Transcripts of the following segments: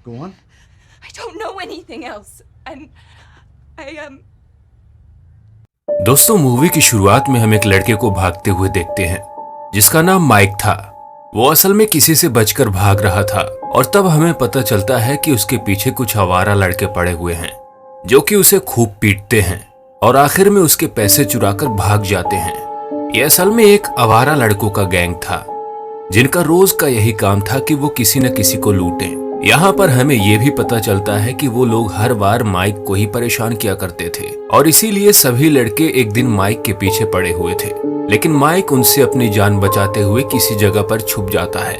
Go on. I don't know anything else. And I दोस्तों, movie की शुरुआत में हम एक लड़के को भागते हुए देखते हैं जिसका नाम माइक था। वो असल में किसी से बचकर भाग रहा था और तब हमें पता चलता है कि उसके पीछे कुछ आवारा लड़के पड़े हुए हैं जो कि उसे खूब पीटते हैं और आखिर में उसके पैसे चुराकर भाग जाते हैं। ये असल में एक आवारा लड़कों का गैंग था जिनका रोज का यही काम था कि वो किसी न किसी को लूटें। यहाँ पर हमें ये भी पता चलता है कि वो लोग हर बार माइक को ही परेशान किया करते थे और इसीलिए सभी लड़के एक दिन माइक के पीछे पड़े हुए थे। लेकिन माइक उनसे अपनी जान बचाते हुए किसी जगह पर छुप जाता है,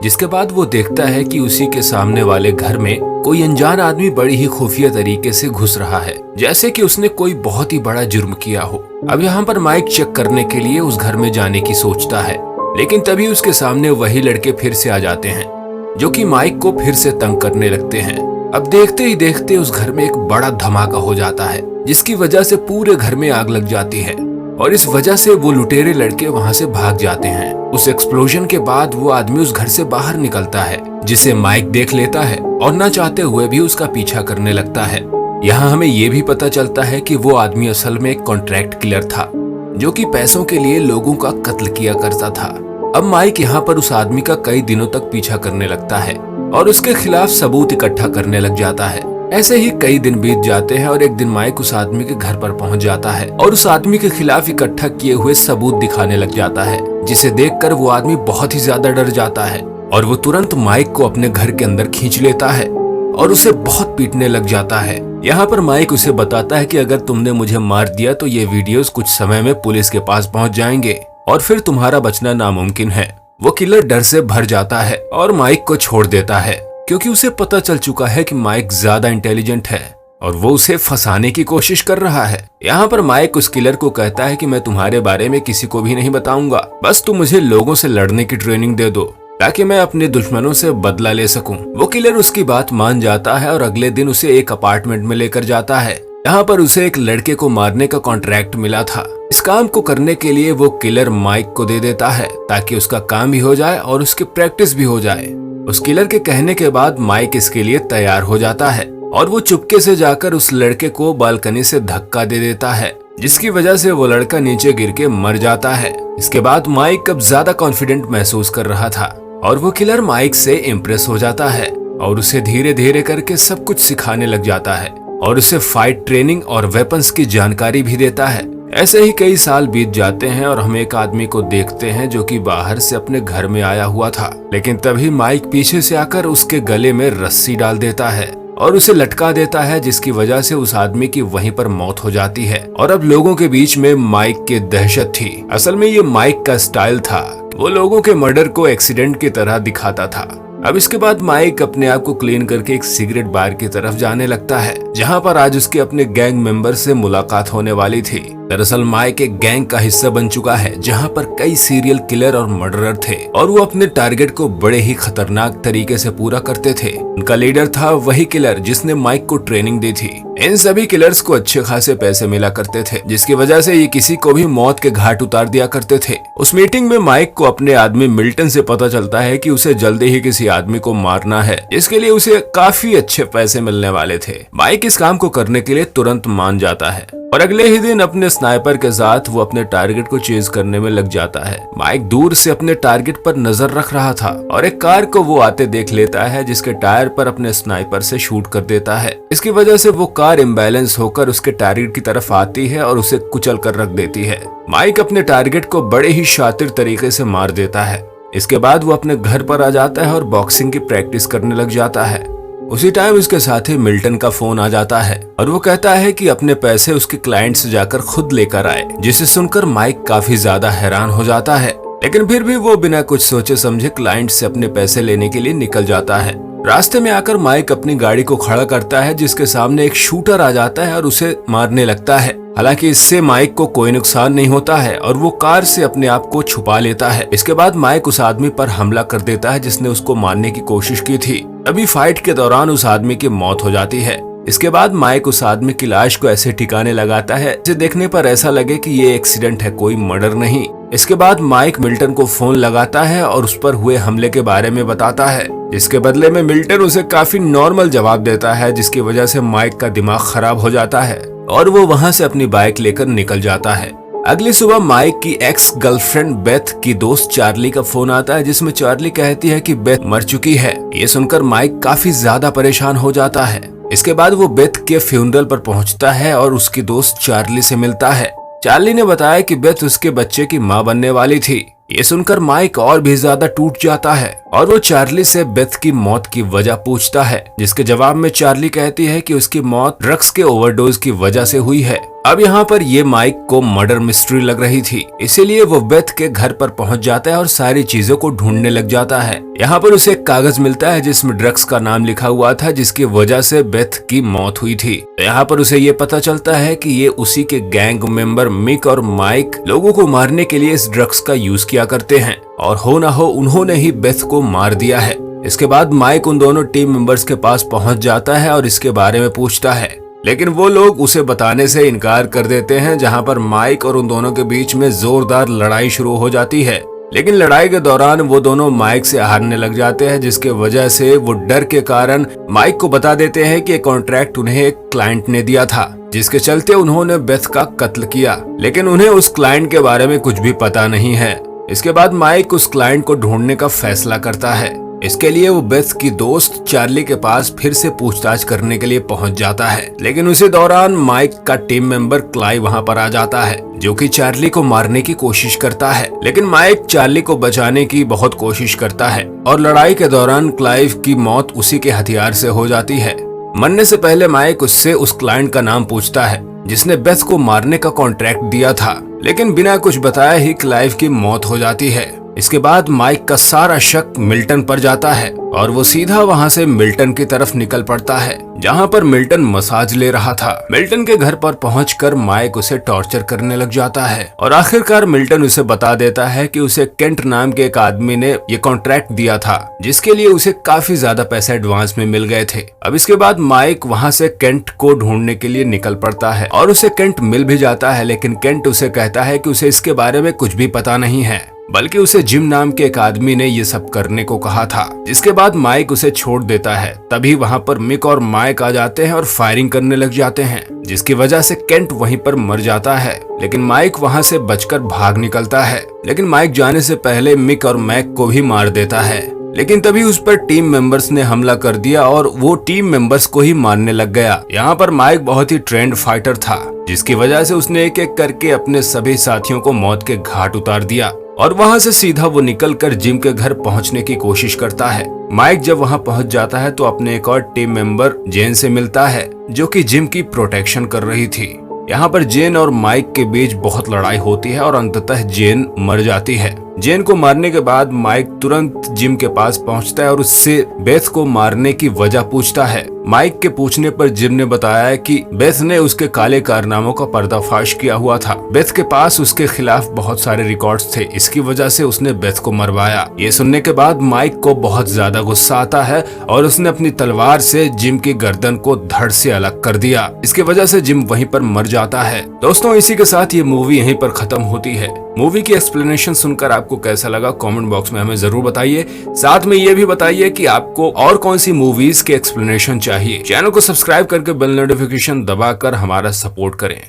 जिसके बाद वो देखता है कि उसी के सामने वाले घर में कोई अनजान आदमी बड़ी ही खुफिया तरीके से घुस रहा है, जैसे कि उसने कोई बहुत ही बड़ा जुर्म किया हो। अब यहाँ पर माइक चेक करने के लिए उस घर में जाने की सोचता है, लेकिन तभी उसके सामने वही लड़के फिर से आ जाते हैं जो कि माइक को फिर से तंग करने लगते हैं। अब देखते ही देखते उस घर में एक बड़ा धमाका हो जाता है जिसकी वजह से पूरे घर में आग लग जाती है और इस वजह से वो लुटेरे लड़के वहां से भाग जाते हैं। उस एक्सप्लोजन के बाद वो आदमी उस घर से बाहर निकलता है जिसे माइक देख लेता है और न चाहते हुए भी उसका पीछा करने लगता है। यहाँ हमें ये भी पता चलता है कि वो आदमी असल में एक कॉन्ट्रैक्ट किलर था जो कि पैसों के लिए लोगों का कत्ल किया करता था। अब माइक यहाँ पर उस आदमी का कई दिनों तक पीछा करने लगता है और उसके खिलाफ सबूत इकट्ठा करने लग जाता है। ऐसे ही कई दिन बीत जाते हैं और एक दिन माइक उस आदमी के घर पर पहुंच जाता है और उस आदमी के खिलाफ इकट्ठा किए हुए सबूत दिखाने लग जाता है, जिसे देखकर वो आदमी बहुत ही ज्यादा डर जाता है और वो तुरंत माइक को अपने घर के अंदर खींच लेता है और उसे बहुत पीटने लग जाता है। यहाँ पर माइक उसे बताता है कि अगर तुमने मुझे मार दिया तो ये वीडियोस कुछ समय में पुलिस के पास पहुंच जाएंगे और फिर तुम्हारा बचना नामुमकिन है। वो किलर डर से भर जाता है और माइक को छोड़ देता है क्योंकि उसे पता चल चुका है कि माइक ज्यादा इंटेलिजेंट है और वो उसे फंसाने की कोशिश कर रहा है। यहाँ पर माइक उस किलर को कहता है कि मैं तुम्हारे बारे में किसी को भी नहीं बताऊंगा, बस तुम मुझे लोगों से लड़ने की ट्रेनिंग दे दो ताकि मैं अपने दुश्मनों से बदला ले सकूं। वो किलर उसकी बात मान जाता है और अगले दिन उसे एक अपार्टमेंट में लेकर जाता है। यहाँ पर उसे एक लड़के को मारने का कॉन्ट्रैक्ट मिला था। इस काम को करने के लिए वो किलर माइक को दे देता है ताकि उसका काम भी हो जाए और उसकी प्रैक्टिस भी हो जाए। उस किलर के कहने के बाद माइक इसके लिए तैयार हो जाता है और वो चुपके से जाकर उस लड़के को बालकनी से धक्का दे देता है, जिसकी वजह से वो लड़का नीचे गिर के मर जाता है। इसके बाद माइक अब ज्यादा कॉन्फिडेंट महसूस कर रहा था और वो किलर माइक से इम्प्रेस हो जाता है और उसे धीरे धीरे करके सब कुछ सिखाने लग जाता है और उसे फाइट ट्रेनिंग और वेपन्स की जानकारी भी देता है। ऐसे ही कई साल बीत जाते हैं और हम एक आदमी को देखते हैं जो कि बाहर से अपने घर में आया हुआ था, लेकिन तभी माइक पीछे से आकर उसके गले में रस्सी डाल देता है और उसे लटका देता है, जिसकी वजह से उस आदमी की वहीं पर मौत हो जाती है। और अब लोगों के बीच में माइक की दहशत थी। असल में ये माइक का स्टाइल था, वो लोगों के मर्डर को एक्सीडेंट की तरह दिखाता था। अब इसके बाद माइक अपने आप को क्लीन करके एक सिगरेट बार की तरफ जाने लगता है जहां पर आज उसके अपने गैंग मेंबर से मुलाकात होने वाली थी। दरअसल माइक एक गैंग का हिस्सा बन चुका है जहां पर कई सीरियल किलर और मर्डरर थे और वो अपने टारगेट को बड़े ही खतरनाक तरीके से पूरा करते थे। उनका लीडर था वही किलर जिसने माइक को ट्रेनिंग दी थी। इन सभी किलर्स को अच्छे खासे पैसे मिला करते थे, जिसकी वजह से ये किसी को भी मौत के घाट उतार दिया करते थे। उस मीटिंग में माइक को अपने आदमी मिल्टन से पता चलता है कि उसे जल्दी ही किसी आदमी को मारना है, जिसके लिए उसे काफी अच्छे पैसे मिलने वाले थे। माइक इस काम को करने के लिए तुरंत मान जाता है और अगले ही दिन अपने स्नाइपर के साथ वो अपने टारगेट को चेज करने में लग जाता है। माइक दूर से अपने टारगेट पर नजर रख रहा था और एक कार को वो आते देख लेता है जिसके टायर पर अपने स्नाइपर से शूट कर देता है। इसकी वजह से वो कार इम्बैलेंस होकर उसके टारगेट की तरफ आती है और उसे कुचल कर रख देती है। माइक अपने टारगेट को बड़े ही शातिर तरीके से मार देता है। इसके बाद वो अपने घर पर आ जाता है और बॉक्सिंग की प्रैक्टिस करने लग जाता है। उसी टाइम उसके साथ ही मिल्टन का फोन आ जाता है और वो कहता है कि अपने पैसे उसके क्लाइंट से जाकर खुद लेकर आए, जिसे सुनकर माइक काफी ज्यादा हैरान हो जाता है, लेकिन फिर भी वो बिना कुछ सोचे समझे क्लाइंट से अपने पैसे लेने के लिए निकल जाता है। रास्ते में आकर माइक अपनी गाड़ी को खड़ा करता है जिसके सामने एक शूटर आ जाता है और उसे मारने लगता है। हालांकि इससे माइक को कोई नुकसान नहीं होता है और वो कार से अपने आप को छुपा लेता है। इसके बाद माइक उस आदमी पर हमला कर देता है जिसने उसको मारने की कोशिश की थी। अभी फाइट के दौरान उस आदमी की मौत हो जाती है। इसके बाद माइक उस आदमी की लाश को ऐसे ठिकाने लगाता है जिसे देखने पर ऐसा लगे कि ये एक्सीडेंट है, कोई मर्डर नहीं। इसके बाद माइक मिल्टन को फोन लगाता है और उस पर हुए हमले के बारे में बताता है, जिसके बदले में मिल्टन उसे काफी नॉर्मल जवाब देता है, जिसकी वजह से माइक का दिमाग खराब हो जाता है और वो वहाँ से अपनी बाइक लेकर निकल जाता है। अगली सुबह माइक की एक्स गर्लफ्रेंड बेथ की दोस्त चार्ली का फोन आता है, जिसमें चार्ली कहती है कि बेथ मर चुकी है। ये सुनकर माइक काफी ज्यादा परेशान हो जाता है। इसके बाद वो बेथ के फ्यूनरल पर पहुंचता है और उसकी दोस्त चार्ली से मिलता है। चार्ली ने बताया कि बेथ उसके बच्चे की मां बनने वाली थी। ये सुनकर माइक और भी ज्यादा टूट जाता है और वो चार्ली से बेथ की मौत की वजह पूछता है, जिसके जवाब में चार्ली कहती है कि उसकी मौत ड्रग्स के ओवरडोज की वजह से हुई है। अब यहाँ पर ये माइक को मर्डर मिस्ट्री लग रही थी, इसीलिए वो बेथ के घर पर पहुंच जाता है और सारी चीजों को ढूंढने लग जाता है। यहाँ पर उसे एक कागज मिलता है जिसमें ड्रग्स का नाम लिखा हुआ था, जिसकी वजह से बेथ की मौत हुई थी। तो यहाँ पर उसे ये पता चलता है कि ये उसी के गैंग मेंबर मिक और माइक लोगों को मारने के लिए इस ड्रग्स का यूज किया करते हैं और हो ना हो उन्होंने ही बेथ को मार दिया है। इसके बाद माइक उन दोनों टीम मेंबर्स के पास पहुंच जाता है और इसके बारे में पूछता है, लेकिन वो लोग उसे बताने से इनकार कर देते हैं, जहां पर माइक और उन दोनों के बीच में जोरदार लड़ाई शुरू हो जाती है। लेकिन लड़ाई के दौरान वो दोनों माइक से हारने लग जाते हैं, जिसके वजह से वो डर के कारण माइक को बता देते हैं कि कॉन्ट्रैक्ट उन्हें एक क्लाइंट ने दिया था, जिसके चलते उन्होंने बेथ का कत्ल किया। लेकिन उन्हें उस क्लाइंट के बारे में कुछ भी पता नहीं है। इसके बाद माइक उस क्लाइंट को ढूंढने का फैसला करता है। इसके लिए वो बेथ की दोस्त चार्ली के पास फिर से पूछताछ करने के लिए पहुंच जाता है, लेकिन उसी दौरान माइक का टीम मेंबर क्लाइव वहां पर आ जाता है, जो कि चार्ली को मारने की कोशिश करता है। लेकिन माइक चार्ली को बचाने की बहुत कोशिश करता है और लड़ाई के दौरान क्लाइव की मौत उसी के हथियार से हो जाती है। मरने से पहले माइक उससे उस क्लाइंट का नाम पूछता है जिसने बेथ को मारने का कॉन्ट्रैक्ट दिया था, लेकिन बिना कुछ बताए ही क्लाइव की मौत हो जाती है। इसके बाद माइक का सारा शक मिल्टन पर जाता है और वो सीधा वहां से मिल्टन की तरफ निकल पड़ता है, जहां पर मिल्टन मसाज ले रहा था। मिल्टन के घर पर पहुंचकर माइक उसे टॉर्चर करने लग जाता है और आखिरकार मिल्टन उसे बता देता है कि उसे केंट नाम के एक आदमी ने ये कॉन्ट्रैक्ट दिया था, जिसके लिए उसे काफी ज्यादा पैसे एडवांस में मिल गए थे। अब इसके बाद माइक वहां से केंट को ढूंढने के लिए निकल पड़ता है और उसे केंट मिल भी जाता है, लेकिन केंट उसे कहता है कि उसे इसके बारे में कुछ भी पता नहीं है, बल्कि उसे जिम नाम के एक आदमी ने ये सब करने को कहा था। इसके बाद माइक उसे छोड़ देता है। तभी वहां पर मिक और माइक आ जाते हैं और फायरिंग करने लग जाते हैं, जिसकी वजह से केंट वहीं पर मर जाता है। लेकिन माइक वहां से बचकर भाग निकलता है, लेकिन माइक जाने से पहले मिक और मैक को भी मार देता है। लेकिन तभी उस पर टीम मेंबर्स ने हमला कर दिया और वो टीम मेंबर्स को ही मारने लग गया। यहाँ पर माइक बहुत ही ट्रेंड फाइटर था, जिसकी वजह से उसने एक एक करके अपने सभी साथियों को मौत के घाट उतार दिया और वहां से सीधा वो निकलकर जिम के घर पहुंचने की कोशिश करता है। माइक जब वहां पहुंच जाता है तो अपने एक और टीम मेंबर जेन से मिलता है, जो कि जिम की प्रोटेक्शन कर रही थी। यहाँ पर जेन और माइक के बीच बहुत लड़ाई होती है और अंततः जेन मर जाती है। जेन को मारने के बाद माइक तुरंत जिम के पास पहुंचता है और उससे बेथ को मारने की वजह पूछता है। माइक के पूछने पर जिम ने बताया कि बेथ ने उसके काले कारनामों का पर्दाफाश किया हुआ था। बेथ के पास उसके खिलाफ बहुत सारे रिकॉर्ड्स थे, इसकी वजह से उसने बेथ को मरवाया। ये सुनने के बाद माइक को बहुत ज्यादा गुस्सा आता है और उसने अपनी तलवार से जिम की गर्दन को धड़ से अलग कर दिया। इसकी वजह से जिम वहीं पर मर जाता है। दोस्तों, इसी के साथ ये मूवी यहीं पर खत्म होती है। मूवी की एक्सप्लेनेशन सुनकर आपको कैसा लगा कमेंट बॉक्स में हमें जरूर बताइए। साथ में ये भी बताइए कि आपको और कौन सी मूवीज के एक्सप्लेनेशन चाहिए। चैनल को सब्सक्राइब करके बेल नोटिफिकेशन दबाकर हमारा सपोर्ट करें।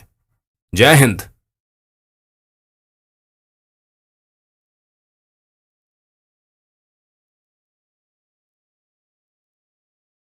जय हिंद।